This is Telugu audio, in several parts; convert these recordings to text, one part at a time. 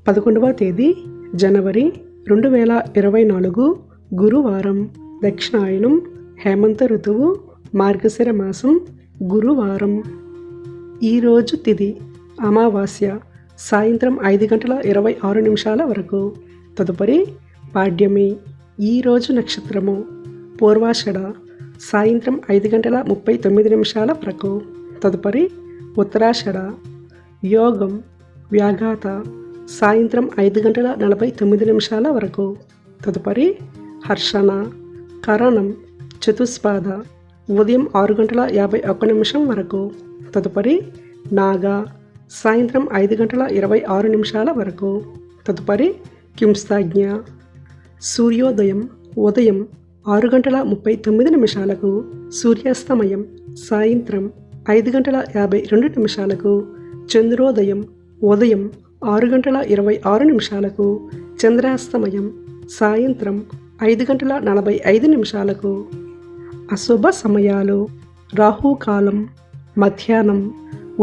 11వ తేదీ జనవరి 2024 గురువారం. దక్షిణాయనం, హేమంత ఋతువు, మార్గశిర మాసం, గురువారం. ఈరోజు తిథి అమావాస్య సాయంత్రం 5:26 వరకు. తదుపరి పాడ్యమి. ఈరోజు నక్షత్రము పూర్వాషాఢ సాయంత్రం 5:39 వరకు. తదుపరి ఉత్తరాషాఢ. యోగం వ్యాఘాత సాయంత్రం 5:49 వరకు. తదుపరి హర్షణ. కరణం చతుస్పాద ఉదయం 6:51 వరకు. తదుపరి నాగ సాయంత్రం 5:26 వరకు. తదుపరి కింస్తాజ్ఞ. సూర్యోదయం ఉదయం 6:39 సూర్యాస్తమయం సాయంత్రం 5:52 చంద్రోదయం ఉదయం 6:26 చంద్రాస్తమయం సాయంత్రం 5:45 అశుభ సమయాలు రాహుకాలం మధ్యాహ్నం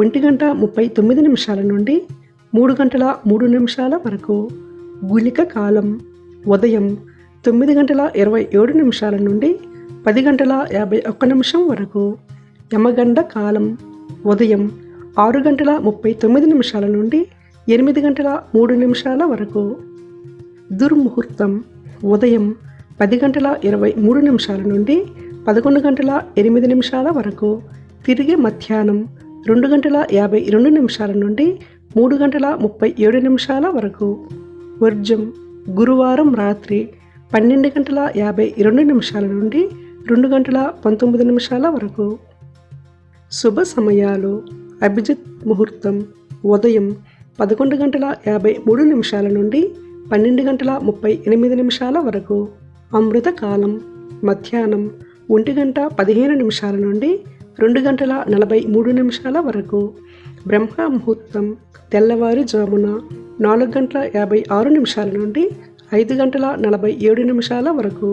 1:39 నుండి 3:03 వరకు. గుళిక కాలం ఉదయం 9:27 నుండి 10:51 వరకు. యమగండ కాలం ఉదయం 6:39 నుండి 8:03 వరకు. దుర్ముహూర్తం ఉదయం 10:23 నుండి 11:08 వరకు. తిరిగి మధ్యాహ్నం 2:52 నుండి 3:37 వరకు. వర్జం గురువారం రాత్రి 12:52 నుండి 2:19 వరకు. శుభ సమయాలు అభిజిత్ ముహూర్తం ఉదయం 11:53 నుండి 12:38 వరకు. అమృత కాలం మధ్యాహ్నం 1:15 నుండి 2:43 వరకు. బ్రహ్మ ముహూర్తం తెల్లవారుజామున 4:56 నుండి 5:47 వరకు.